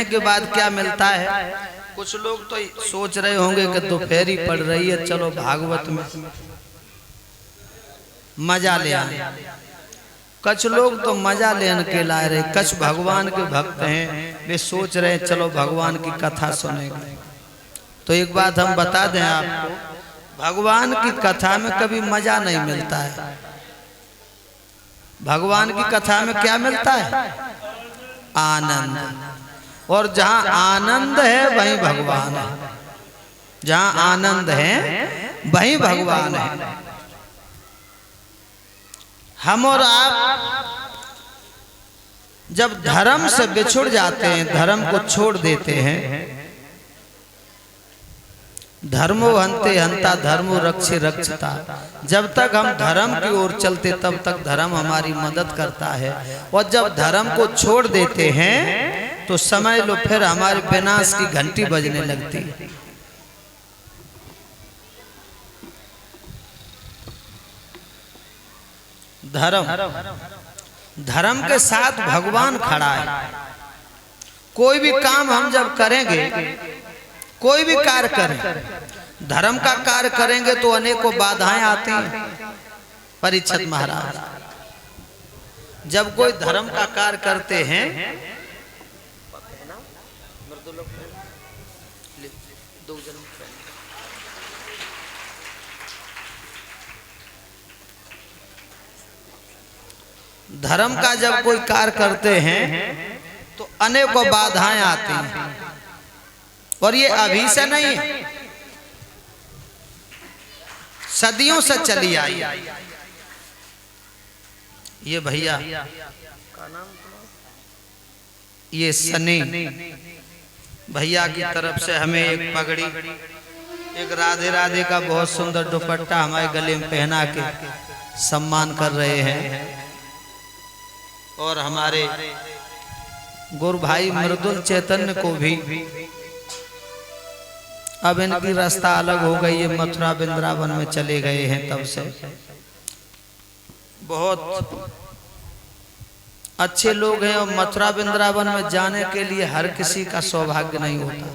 के बाद क्या मिलता है। कुछ लोग तो सोच रहे होंगे कि दोपहरी पड़ रही है, चलो भागवत में मजा ले आए। कुछ लोग तो मजा लेने के लाए रहे, कुछ भगवान के भक्त हैं, वे सोच रहे हैं चलो भगवान की कथा सुनेंगे। तो एक बात हम बता दें आपको, भगवान की कथा में कभी मजा नहीं मिलता है। भगवान की कथा में क्या मिलता है? आनंद। और जहां आनंद है वहीं भगवान है। जहां आनंद है वहीं भगवान है। हम और आप जब धर्म से बिछुड़ जाते हैं, धर्म को छोड़ देते हैं, धर्मो हंते हंता धर्मो रक्षे रक्षता, जब तक हम धर्म की ओर चलते तब तक धर्म हमारी मदद करता है। और जब धर्म को छोड़ देते हैं तो समझ लो फिर हमारे विनाश की घंटी बजने लगती है। धर्म के साथ भगवान खड़ा है। कोई भी काम हम जब करेंगे, कोई भी कार्य करें, धर्म का कार्य करेंगे तो अनेकों बाधाएं आती हैं। परीक्षित महाराज जब कोई धर्म का कार्य करते हैं, धर्म का जब कोई कार्य करते हैं तो अनेकों बाधाएं आती हैं। और ये अभी से नहीं है, सदियों से चली आई। ये भैया ये सनी भैया की तरफ से हमें एक पगड़ी, एक राधे राधे का बहुत सुंदर दुपट्टा हमारे गले में पहना के सम्मान कर रहे हैं। और हमारे गुरु भाई मृदुल चैतन्य को भी, अब इनकी रास्ता अलग हो गई है, मथुरा वृंदावन में चले गए हैं। तब से बहुत अच्छे लोग हैं और मथुरा वृंदावन में जाने के लिए हर किसी का सौभाग्य नहीं होता।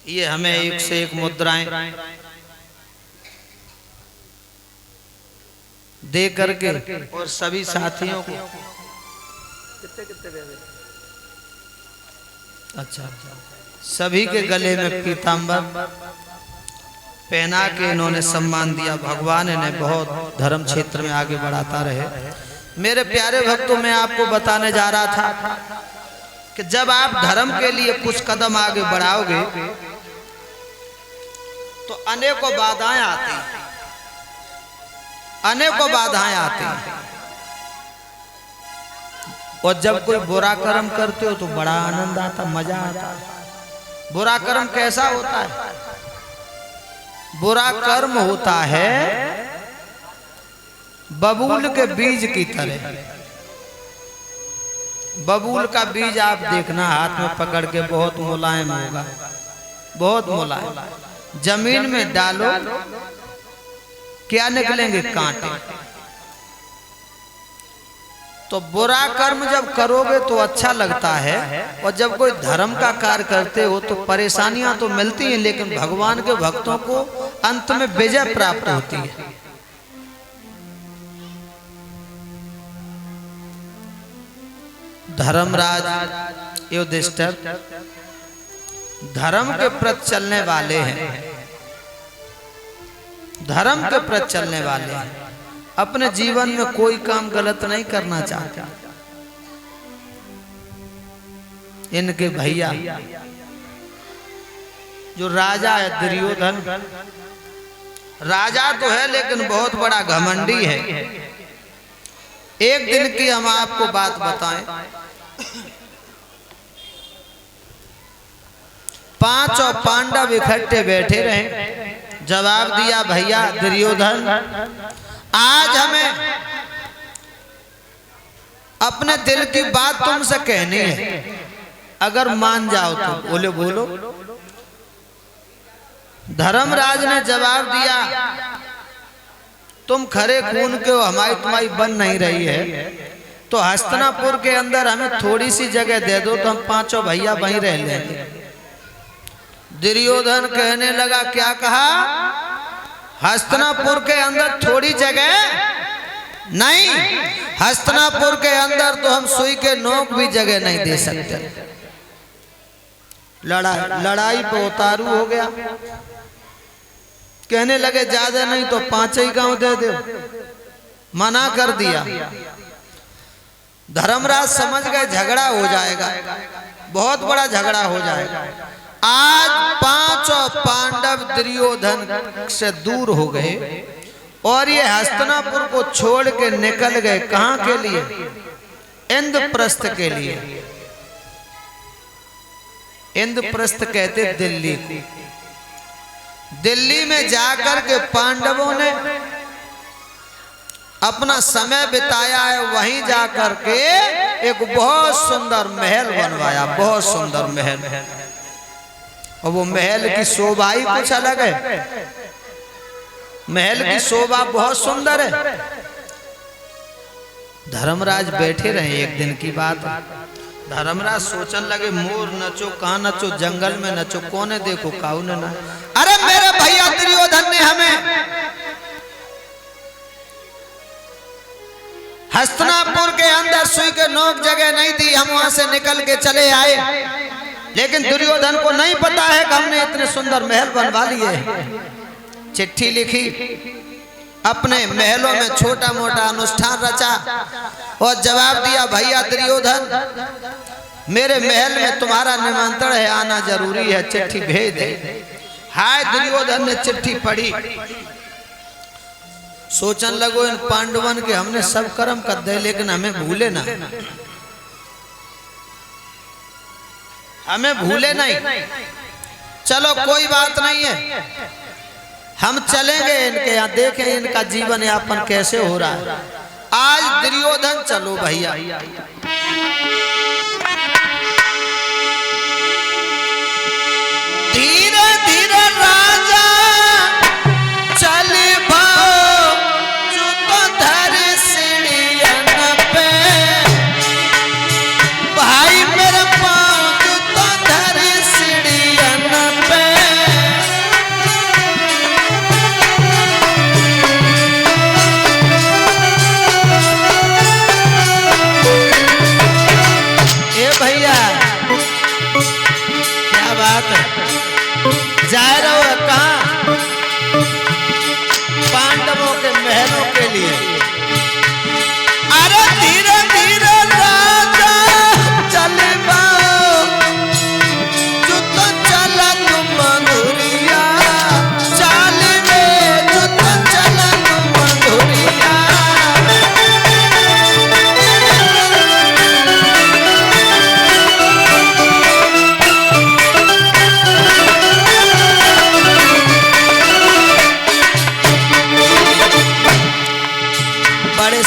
ये हमें एक से एक मुद्राएं दे करके और सभी साथियों को अच्छा सभी के गले में पीतांबर पहना के इन्होंने सम्मान दिया। भगवान इन्हें बहुत धर्म क्षेत्र में आगे बढ़ाता रहे। मेरे प्यारे भक्तों, मैं आपको बताने जा रहा था कि जब आप धर्म के लिए कुछ कदम आगे बढ़ाओगे तो अनेकों बाधाएं आती हैं, अनेकों बाधाएं आती हैं। और जब कोई बुरा कर्म करते हो तो बड़ा आनंद आता, मजा आता है। बुरा कर्म कैसा होता है? बुरा कर्म होता है बबूल के बीज की तरह। बबूल का बीज आप देखना, हाथ में पकड़ के बहुत मुलायम होगा, बहुत मुलायम। जमीन में डालो, क्या निकलेंगे? कांटे। तो बुरा कर्म जब करोगे तो अच्छा लगता है, और जब कोई धर्म का कार्य करते हो तो परेशानियां तो मिलती हैं, लेकिन भगवान के भक्तों को अंत में विजय प्राप्त होती है। धर्मराज युधिष्ठिर धर्म के प्रति चलने वाले हैं, धर्म के प्रति चलने वाले हैं। अपने जीवन में कोई काम गलत नहीं करना चाहते। इनके भैया जो राजा है दुर्योधन, राजा तो है लेकिन बहुत बड़ा घमंडी है। एक दिन की हम आपको बात बताएं, 5 पांडव इकट्ठे बैठे रहे। जवाब दिया, भैया दुर्योधन, आज हमें अपने दिल की बात तुमसे कहनी है, अगर मान जाओ तो। बोले बोलो। धर्मराज ने जवाब दिया, तुम खरे खून के हो, हमारी तुम्हारी बन नहीं रही है, तो हस्तिनापुर के अंदर हमें थोड़ी सी जगह दे दो तो हम पांचों भैया वहीं रह लेंगे। दुर्योधन कहने लगा, क्या कहा? हस्तिनापुर के अंदर थोड़ी जगह नहीं, हस्तिनापुर के अंदर तो हम सुई के नोक भी जगह नहीं दे सकते। लड़ाई पे उतारू हो गया। कहने लगे ज्यादा नहीं तो 5 ही गांव दे दो। मना कर दिया। धर्मराज समझ गए झगड़ा हो जाएगा, बहुत बड़ा झगड़ा हो जाएगा। आज 5 पांडव दुर्योधन से दूर हो गए और ये हस्तिनापुर को छोड़ के निकल गए। कहां के लिए? इंद्रप्रस्थ के लिए। इंद्रप्रस्थ कहते दिल्ली को। दिल्ली में जाकर के पांडवों ने अपना समय बिताया है। वहीं जाकर के एक बहुत सुंदर महल बनवाया, बहुत सुंदर महल। और वो महल की शोभा ही कुछ अलग है। महल की शोभा बहुत सुंदर है। धर्मराज बैठे रहे। एक दिन की बात है, धर्मराज सोचने लगे, मोर नचो, कहाँ नचो, जंगल में नचो, कौन है देखो, काऊ ने ना। अरे मेरे भैया दुर्योधन ने हमें हस्तिनापुर के अंदर सुई के नोक जगह नहीं दी, हम वहां से निकल के चले आए। लेकिन दुर्योधन को नहीं पता है कि हमने इतने सुंदर महल बनवा लिए। चिट्ठी लिखी, अपने महलों में छोटा मोटा अनुष्ठान रचा और जवाब दिया, भैया दुर्योधन, मेरे महल में तुम्हारा निमंत्रण है, आना जरूरी है, चिट्ठी भेज दे। हाय दुर्योधन ने चिट्ठी पढ़ी। सोचन लगो इन पांडवन के हमने सब कर्म कर दे, लेकिन हमें भूले ना, हमें भूले नहीं। चलो कोई बात नहीं है, हम चलेंगे इनके यहाँ, देखें इनका जीवन यापन कैसे हो रहा है। आज दुर्योधन चलो भैया। धीरे धीरे राजा चले जा रहे हो कहां? पांडवों के महलों के लिए। अरे धीरे धीरे राजा चले जो तो चला तुम मधुरिया, चाले में जो तो चला तुम मधुरिया।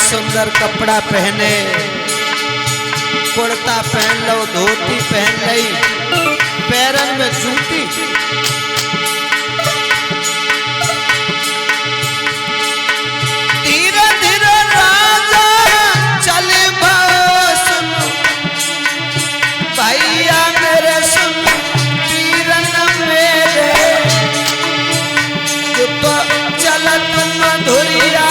सुंदर कपड़ा पहने, कुर्ता पहन लो, धोती पहन ली, पैरन में जूती। धीरे धीरे राजा चले सुन, भैया मेरे सुन, पीरन मेरे जो तो चलत मधुरिया।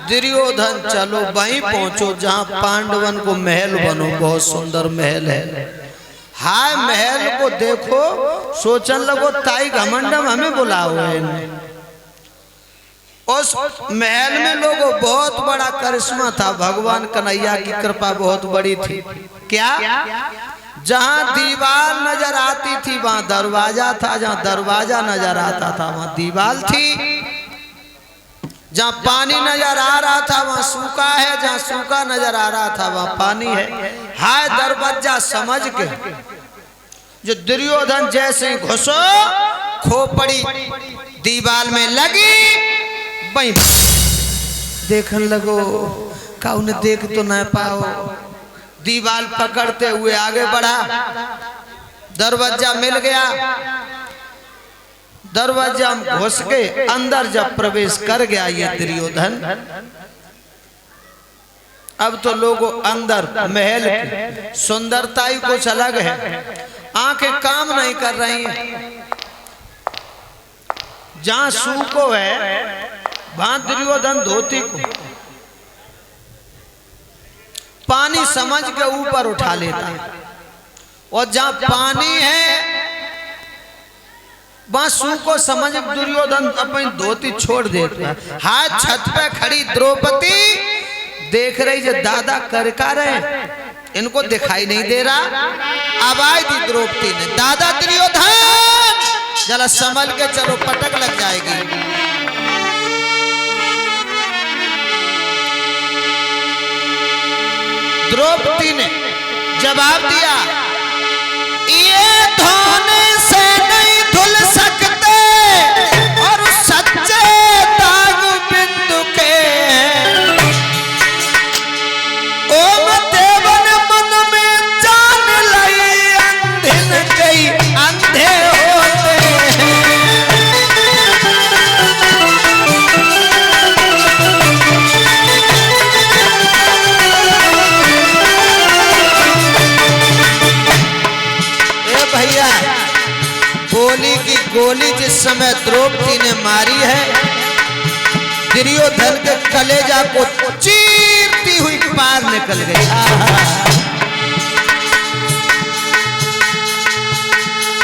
दुर्योधन चलो वहीं पहुंचो जहां पांडवन को महल बनो, बहुत सुंदर महल है। हाय महल को देखो, सोचन लगो ताई घमंडम हमें बुलाओ है। उस महल में लोगों बहुत बड़ा करिश्मा था, भगवान कन्हैया की कृपा बहुत बड़ी थी। क्या? जहां दीवार नजर आती थी वहां दरवाजा था, जहां दरवाजा नजर आता था वहां दीवार थी, जहां पानी नजर आ रहा था वहां सूखा है, जहां सूखा नजर आ रहा था वहां पानी है। हाय दरवाजा समझ के जो दुर्योधन जैसे घुसो, खोपड़ी दीवार में लगी, वहीं देखने लगो का उन्हें देख तो न पाओ। दीवार पकड़ते हुए आगे बढ़ा, दरवाजा मिल गया, दरवाजा घुस के अंदर जब प्रवेश कर गया ये दुर्योधन, अब तो लोगों अंदर महल की सुंदरता ही कुछ अलग है, आंखें काम नहीं कर रही हैं। जहां सूको है वहां दुर्योधन धोती को पानी समझ के ऊपर उठा लेता है, और जहां पानी है वहां सूको समझ दुर्योधन अपनी धोती छोड़ देता है। हाथ छत पे खड़ी द्रौपदी देख रही जो दादा कर का रहे, इनको दिखाई नहीं दे रहा। आवाज दी द्रौपदी ने, दादा दुर्योधन जरा संभल के चलो, पटक लग जाएगी। द्रौपदी ने जवाब दिया, ये धोने से नहीं धुल सकते, और सच्चे दाग बिंदु के ओम देवन मन में जान लाई, अंधिन कई अंधे होते हैं। भैया गोली की गोली जिस समय द्रौपदी ने मारी है, दुर्योधन के कलेजा को चीरती हुई पार निकल गई।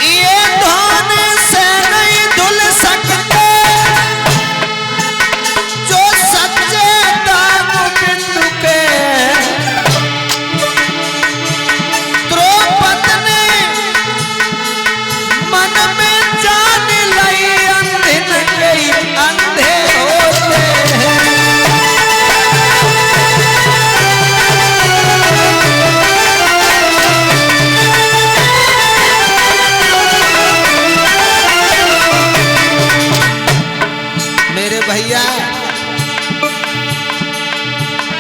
ये धोने से नहीं धुल सकते, जो सच्चे दाग बिंदु के। द्रौपदी ने मन में जान लाई, अंधिन कई अंधे होते हैं। मेरे भैया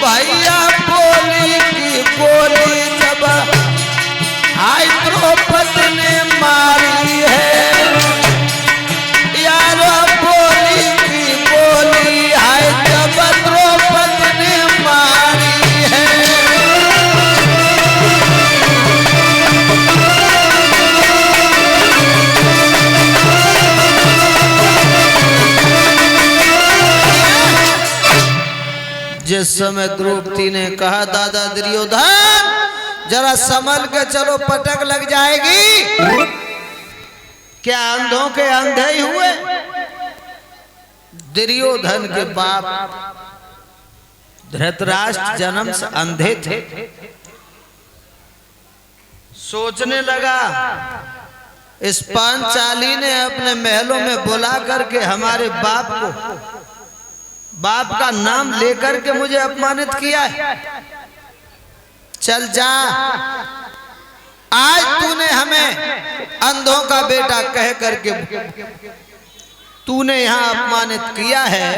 भैया बोली की बोली जब हाय द्रौपदी ने मारी है, यारो बोली की बोली हाय जब द्रौपदी ने मारी है। जिस समय द्रौपदी ने कहा, दादा दुर्योधन जरा संभल के चलो, पटक लग जाएगी, क्या अंधों के अंधे ही हुए? दुर्योधन के बाप धृतराष्ट्र जन्म से अंधे थे। सोचने लगा इस पांचाली ने अपने महलों में बुला करके हमारे बाप का नाम लेकर के मुझे अपमानित किया है। चल जा, आज तूने हमें अंधों का बेटा कह करके तूने यहां अपमानित किया है,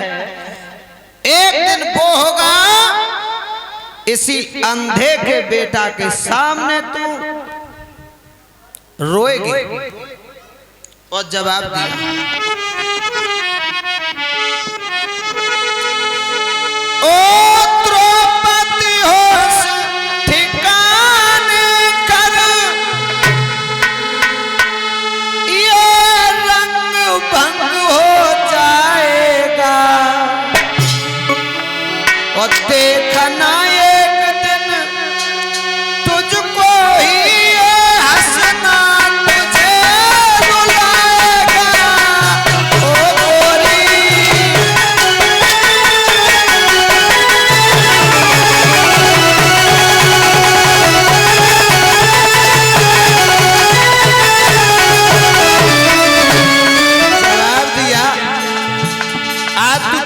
एक दिन वो होगा इसी अंधे के बेटा के सामने तू रोएगी। और जवाब दिया, ओ द्रौपदी होश ठिकाने कर, ये रंग भंग हो जाएगा, और देखना एक दिन तुझको ही हंसना तुझे रुलाएगा। ओ गोरी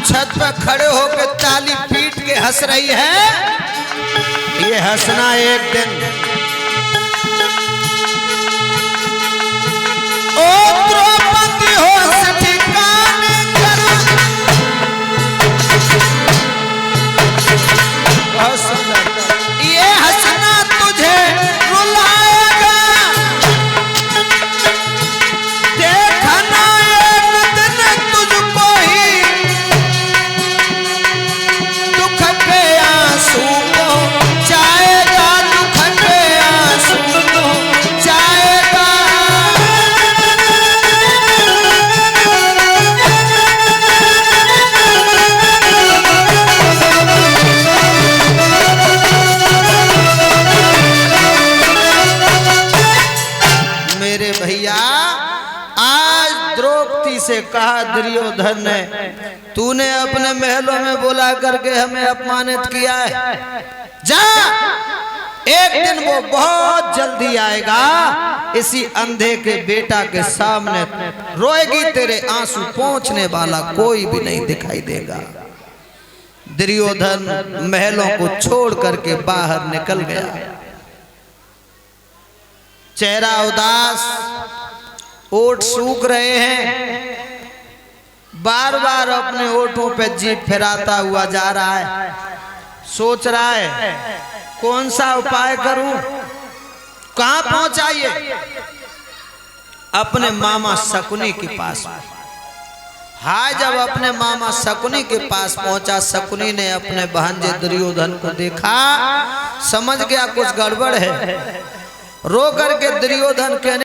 छत पर खड़े होकर ताली पीट के हंस रही है, ये हंसना एक दिन ओ द्रौपदी होश ठिकाने कर, से कहा दुर्योधन ने, तूने अपने महलों में बुला करके हमें अपमानित किया है, जा, एक दिन वो बहुत जल्दी आएगा, इसी अंधे के बेटा के सामने रोएगी, तेरे आंसू पोंछने वाला कोई भी नहीं दिखाई देगा। दुर्योधन महलों को छोड़ करके बाहर निकल गया, चेहरा उदास, ओठ सूख रहे हैं, बार बार अपने ओठों पे जीभ फिराता हुआ जा रहा है, सोच रहा है कौन सा उपाय करूं, कहां पहुंचाइए, अपने मामा शकुनी के पास। हाय जब अपने मामा शकुनी के पास पहुंचा, शकुनी ने अपने भांजे दुर्योधन को देखा, समझ गया कुछ गड़बड़ है, रो करके दुर्योधन कहने